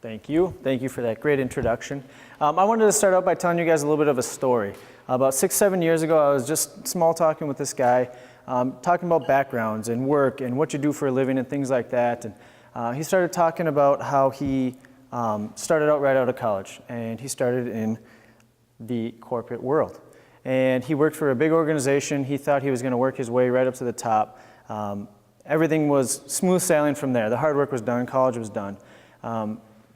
Thank you. Thank you for that great introduction. I wanted to start out by telling you guys a little bit of a story. About 6-7 years ago, I was just small talking with this guy, talking about backgrounds and work and what you do for a living and things like that. And he started talking about how he started out right out of college, and he started in the corporate world. And he worked for a big organization. He thought he was going to work his way right up to the top. Everything was smooth sailing from there. The hard work was done, college was done.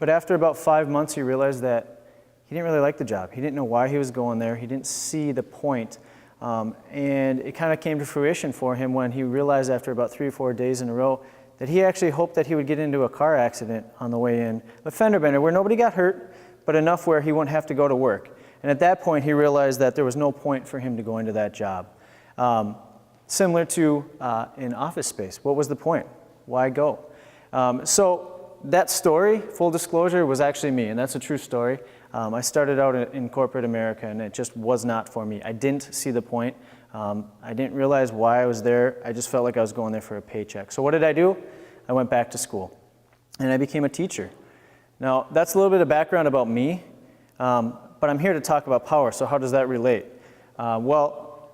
But after about 5 months, he realized that he didn't really like the job. He didn't know why he was going there. He didn't see the point. And it kind of came to fruition for him when he realized after about 3 or 4 days in a row that he actually hoped that he would get into a car accident on the way in, a fender bender where nobody got hurt, but enough where he wouldn't have to go to work. And at that point, he realized that there was no point for him to go into that job. Similar to in office space, what was the point? Why go? So that story, full disclosure, was actually me, and that's a true story. I started out in corporate America, and it just was not for me. I didn't see the point. I didn't realize why I was there. I just felt like I was going there for a paycheck. So what did I do? I went back to school, and I became a teacher. Now, that's a little bit of background about me, but I'm here to talk about power, so how does that relate? Well,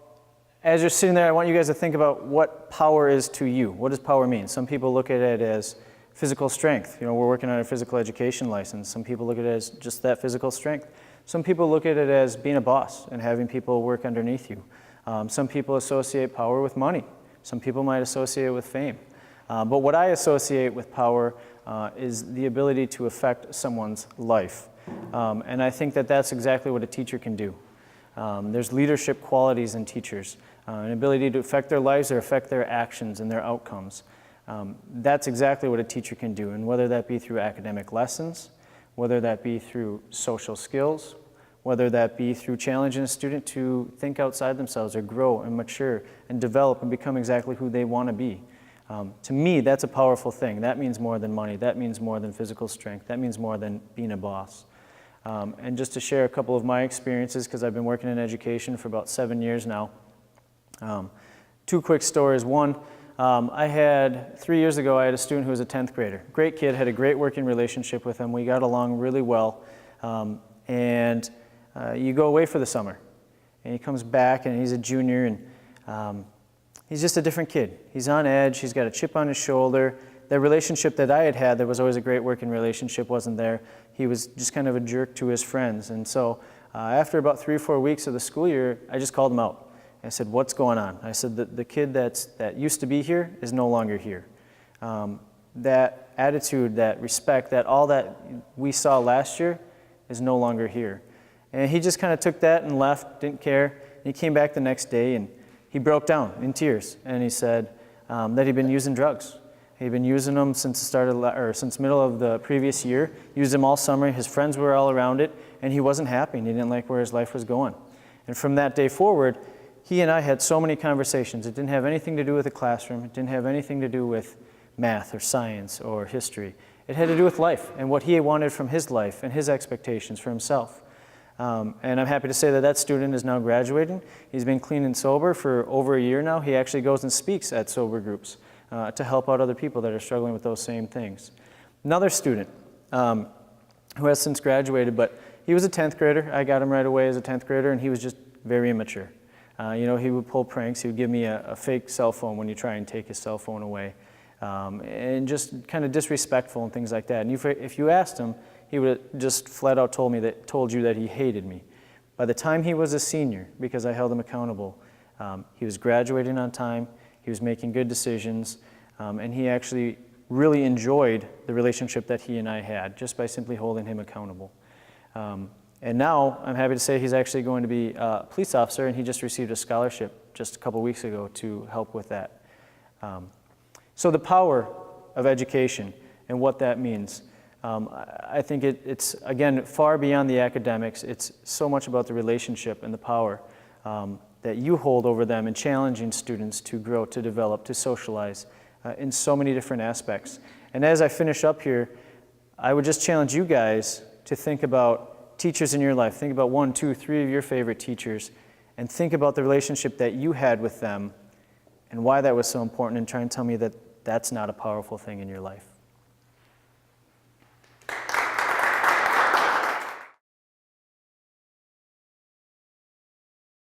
as you're sitting there, I want you guys to think about what power is to you. What does power mean? Some people look at it as physical strength. You know, we're working on a physical education license. Some people look at it as just that physical strength. Some people look at it as being a boss and having people work underneath you. Some people associate power with money. Some people might associate it with fame. But what I associate with power is the ability to affect someone's life. And I think that that's exactly what a teacher can do. There's leadership qualities in teachers, an ability to affect their lives or affect their actions and their outcomes. That's exactly what a teacher can do, and whether that be through academic lessons, whether that be through social skills, whether that be through challenging a student to think outside themselves or grow and mature and develop and become exactly who they want to be. To me, that's a powerful thing. That means more than money. That means more than physical strength. That means more than being a boss. And just to share a couple of my experiences, because I've been working in education for about 7 years now. 2 quick stories. One, 3 years ago, I had a student who was a 10th grader. Great kid, had a great working relationship with him. We got along really well. You go away for the summer, and he comes back, and he's a junior, and he's just a different kid. He's on edge. He's got a chip on his shoulder. The relationship that I had, there was always a great working relationship, wasn't there. He was just kind of a jerk to his friends. And so after about 3 or 4 weeks of the school year, I just called him out. I said, what's going on? I said, the kid that used to be here is no longer here. That attitude, that respect, that all that we saw last year is no longer here. And he just kind of took that and left, didn't care. And he came back the next day, and he broke down in tears. And he said that he'd been using drugs. He'd been using them since since middle of the previous year. Used them all summer. His friends were all around it, and he wasn't happy. And he didn't like where his life was going. And from that day forward, he and I had so many conversations. It didn't have anything to do with the classroom. It didn't have anything to do with math or science or history. It had to do with life and what he wanted from his life and his expectations for himself. And I'm happy to say that that student is now graduating. He's been clean and sober for over a year now. He actually goes and speaks at sober groups to help out other people that are struggling with those same things. Another student who has since graduated, but he was a 10th grader. I got him right away as a 10th grader, and he was just very immature. You know, he would pull pranks. He would give me a fake cell phone when you try and take his cell phone away. And just kind of disrespectful and things like that. And if you asked him, he would have just flat out told you that he hated me. By the time he was a senior, because I held him accountable, he was graduating on time, he was making good decisions, and he actually really enjoyed the relationship that he and I had just by simply holding him accountable. And now I'm happy to say he's actually going to be a police officer, and he just received a scholarship just a couple weeks ago to help with that. So the power of education and what that means. I think it's, again, far beyond the academics. It's so much about the relationship and the power that you hold over them and challenging students to grow, to develop, to socialize in so many different aspects. And as I finish up here, I would just challenge you guys to think about teachers in your life. Think about 1, 2, 3 of your favorite teachers, and think about the relationship that you had with them and why that was so important, and try and tell me that that's not a powerful thing in your life.